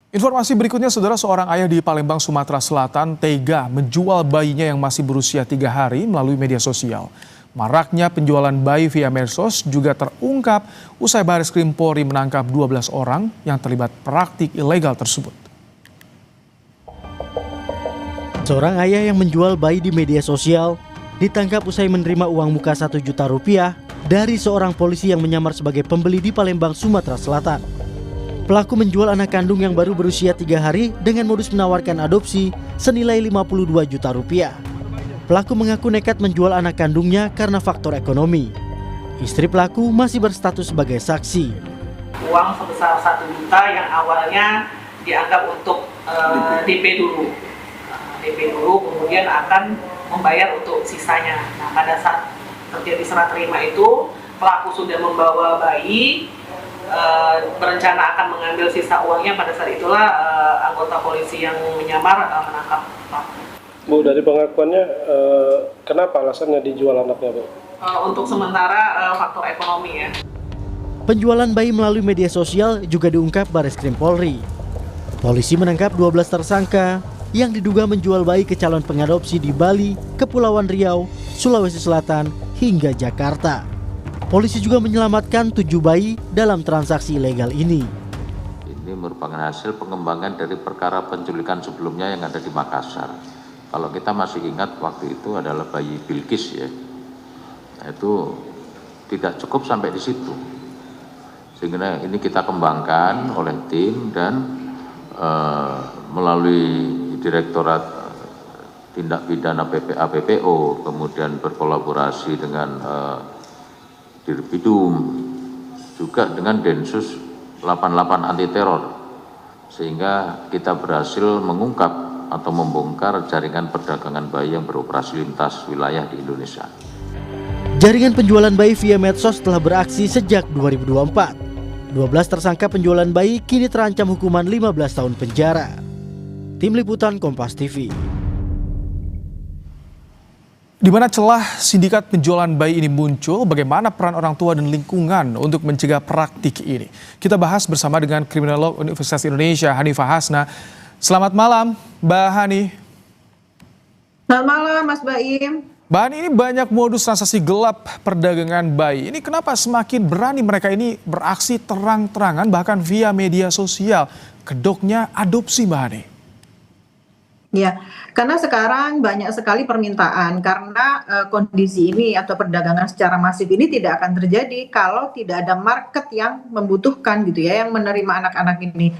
Informasi berikutnya, saudara, seorang ayah di Palembang, Sumatera Selatan tega menjual bayinya yang masih berusia 3 hari melalui media sosial. Maraknya penjualan bayi via medsos juga terungkap usai Baris Krim Polri menangkap 12 orang yang terlibat praktik ilegal tersebut. Seorang ayah yang menjual bayi di media sosial ditangkap usai menerima uang muka 1 juta rupiah dari seorang polisi yang menyamar sebagai pembeli di Palembang, Sumatera Selatan. Pelaku menjual anak kandung yang baru berusia 3 hari dengan modus menawarkan adopsi senilai 52 juta rupiah. Pelaku mengaku nekat menjual anak kandungnya karena faktor ekonomi. Istri pelaku masih berstatus sebagai saksi. Uang sebesar 1 juta yang awalnya dianggap untuk DP dulu. DP dulu, kemudian akan membayar untuk sisanya. Nah, pada saat terjadi serah terima itu, pelaku sudah membawa bayi, berencana akan mengambil sisa uangnya. Pada saat itulah anggota polisi yang menyamar menangkap pelaku. Bu, dari pengakuannya, kenapa alasannya dijual anaknya, Bu? Untuk sementara faktor ekonomi ya. Penjualan bayi melalui media sosial juga diungkap Baris Krim Polri. Polisi menangkap 12 tersangka yang diduga menjual bayi ke calon pengadopsi di Bali, Kepulauan Riau, Sulawesi Selatan, hingga Jakarta. Polisi juga menyelamatkan 7 bayi dalam transaksi ilegal ini. Ini merupakan hasil pengembangan dari perkara penculikan sebelumnya yang ada di Makassar. Kalau kita masih ingat waktu itu adalah bayi Bilqis ya. Nah, itu tidak cukup sampai di situ. Sehingga ini kita kembangkan oleh tim dan melalui Direktorat Tindak Pidana PPA PPO, kemudian berkolaborasi dengan Dirbidum, juga dengan Densus 88 anti teror, sehingga kita berhasil mengungkap atau membongkar jaringan perdagangan bayi yang beroperasi lintas wilayah di Indonesia. Jaringan penjualan bayi via medsos telah beraksi sejak 2024. 12 tersangka penjualan bayi kini terancam hukuman 15 tahun penjara. Tim Liputan Kompas TV. Di mana celah sindikat penjualan bayi ini muncul, bagaimana peran orang tua dan lingkungan untuk mencegah praktik ini? Kita bahas bersama dengan kriminolog Universitas Indonesia, Hanifah Hasna. Selamat malam, Mbak Hani. Selamat malam, Mas Baim. Mbak Hani, ini banyak modus transaksi gelap perdagangan bayi. Ini kenapa semakin berani mereka ini beraksi terang-terangan bahkan via media sosial? Kedoknya adopsi, Mbak Hani. Ya, karena sekarang banyak sekali permintaan karena kondisi ini atau perdagangan secara masif ini tidak akan terjadi kalau tidak ada market yang membutuhkan gitu ya, yang menerima anak-anak ini.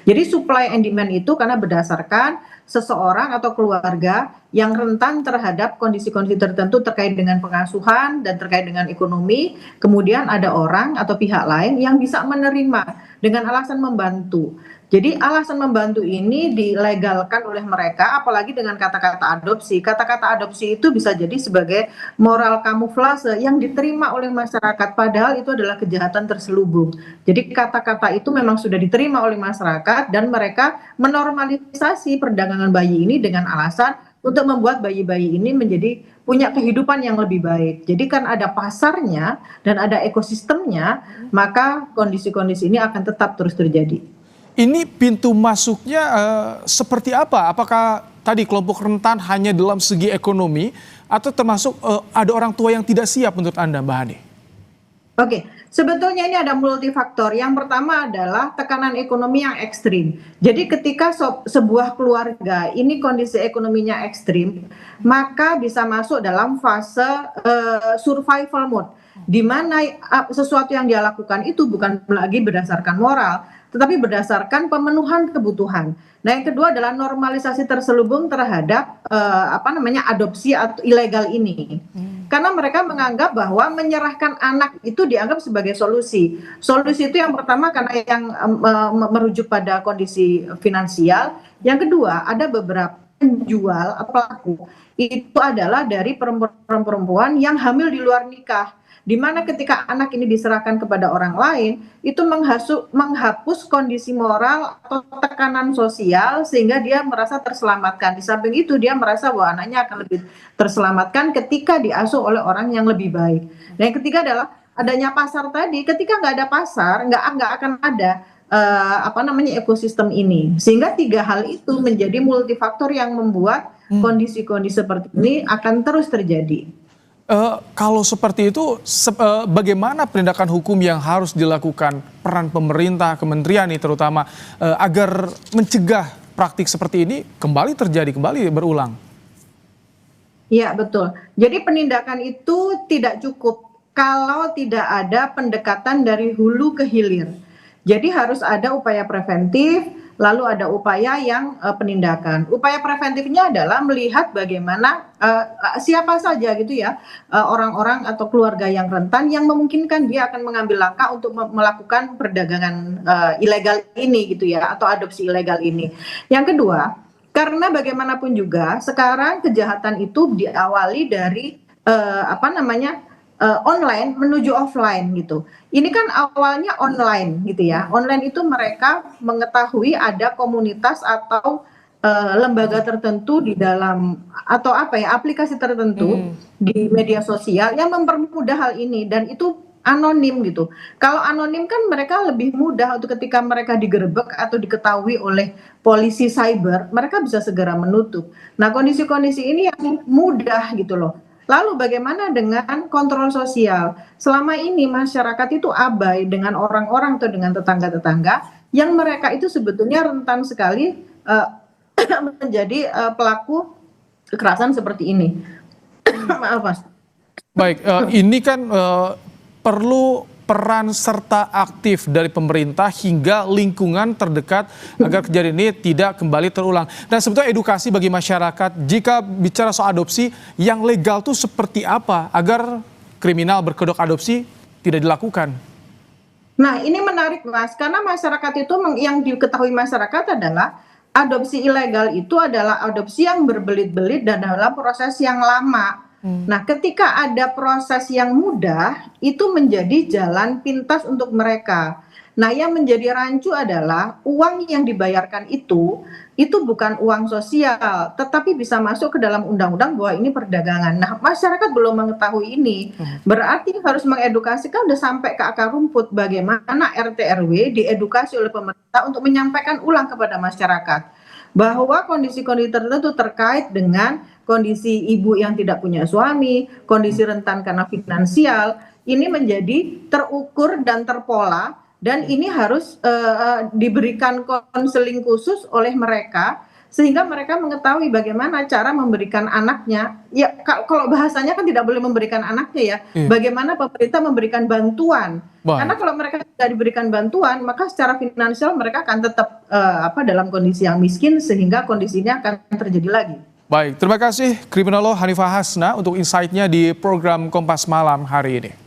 Jadi supply and demand itu karena berdasarkan seseorang atau keluarga yang rentan terhadap kondisi-kondisi tertentu terkait dengan pengasuhan dan terkait dengan ekonomi, kemudian ada orang atau pihak lain yang bisa menerima dengan alasan membantu. Jadi alasan membantu ini dilegalkan oleh mereka, apalagi dengan kata-kata adopsi. Kata-kata adopsi itu bisa jadi sebagai moral kamuflase yang diterima oleh masyarakat, padahal itu adalah kejahatan terselubung. Jadi kata-kata itu memang sudah diterima oleh masyarakat dan mereka menormalisasi perdagangan bayi ini dengan alasan untuk membuat bayi-bayi ini menjadi punya kehidupan yang lebih baik. Jadi kan ada pasarnya dan ada ekosistemnya, maka kondisi-kondisi ini akan tetap terus terjadi. Ini pintu masuknya seperti apa? Apakah tadi kelompok rentan hanya dalam segi ekonomi atau termasuk ada orang tua yang tidak siap menurut Anda, Mbak Hani? Oke, sebetulnya ini ada multifaktor. Yang pertama adalah tekanan ekonomi yang ekstrim. Jadi ketika sebuah keluarga ini kondisi ekonominya ekstrim, maka bisa masuk dalam fase survival mode, di mana sesuatu yang dia lakukan itu bukan lagi berdasarkan moral, tetapi berdasarkan pemenuhan kebutuhan. Nah, yang kedua adalah normalisasi terselubung terhadap adopsi atau ilegal ini. Karena mereka menganggap bahwa menyerahkan anak itu dianggap sebagai solusi. Solusi itu yang pertama karena yang merujuk pada kondisi finansial. Yang kedua, ada beberapa penjual atau pelaku itu adalah dari perempuan-perempuan yang hamil di luar nikah, di mana ketika anak ini diserahkan kepada orang lain, itu menghapus kondisi moral atau tekanan sosial sehingga dia merasa terselamatkan. Di samping itu dia merasa bahwa anaknya akan lebih terselamatkan ketika diasuh oleh orang yang lebih baik. Nah, yang ketiga adalah adanya pasar tadi. Ketika nggak ada pasar, nggak akan ada ekosistem ini. Sehingga 3 hal itu menjadi multifaktor yang membuat kondisi-kondisi seperti ini akan terus terjadi. Kalau seperti itu, bagaimana penindakan hukum yang harus dilakukan peran pemerintah, kementerian nih terutama, agar mencegah praktik seperti ini kembali terjadi, kembali berulang? Ya, betul. Jadi penindakan itu tidak cukup kalau tidak ada pendekatan dari hulu ke hilir. Jadi harus ada upaya preventif, lalu ada upaya yang penindakan. Upaya preventifnya adalah melihat bagaimana siapa saja gitu ya orang-orang atau keluarga yang rentan yang memungkinkan dia akan mengambil langkah untuk melakukan perdagangan ilegal ini gitu ya, atau adopsi ilegal ini. Yang kedua, karena bagaimanapun juga sekarang kejahatan itu diawali dari online menuju offline gitu. Ini kan awalnya online gitu ya. Online itu mereka mengetahui ada komunitas atau lembaga tertentu di dalam atau aplikasi tertentu di media sosial yang mempermudah hal ini, dan itu anonim gitu. Kalau anonim kan mereka lebih mudah untuk ketika mereka digerebek atau diketahui oleh polisi cyber, mereka bisa segera menutup. Nah, kondisi-kondisi ini yang mudah gitu loh. Lalu bagaimana dengan kontrol sosial? Selama ini masyarakat itu abai dengan orang-orang atau dengan tetangga-tetangga yang mereka itu sebetulnya rentan sekali menjadi pelaku kekerasan seperti ini. Maaf, Mas. Baik, ini kan perlu peran serta aktif dari pemerintah hingga lingkungan terdekat agar kejadian ini tidak kembali terulang. Dan sebetulnya edukasi bagi masyarakat jika bicara soal adopsi yang legal itu seperti apa agar kriminal berkedok adopsi tidak dilakukan. Nah, ini menarik, Mas, karena masyarakat itu yang diketahui masyarakat adalah adopsi ilegal itu adalah adopsi yang berbelit-belit dan dalam proses yang lama. Nah, ketika ada proses yang mudah, itu menjadi jalan pintas untuk mereka. Nah, yang menjadi rancu adalah uang yang dibayarkan itu bukan uang sosial, tetapi bisa masuk ke dalam undang-undang bahwa ini perdagangan. Nah, masyarakat belum mengetahui ini, berarti harus mengedukasikan udah sampai ke akar rumput bagaimana RT RW diedukasi oleh pemerintah untuk menyampaikan ulang kepada masyarakat bahwa kondisi-kondisi tertentu terkait dengan kondisi ibu yang tidak punya suami, kondisi rentan karena finansial, ini menjadi terukur dan terpola, dan ini harus diberikan konseling khusus oleh mereka sehingga mereka mengetahui bagaimana cara memberikan anaknya. Ya, kalau bahasanya kan tidak boleh memberikan anaknya ya. Bagaimana pemerintah memberikan bantuan. Karena kalau mereka tidak diberikan bantuan, maka secara finansial mereka akan tetap dalam kondisi yang miskin sehingga kondisinya akan terjadi lagi. Baik, terima kasih Kriminolog Hanifah Hasna untuk insight-nya di program Kompas Malam hari ini.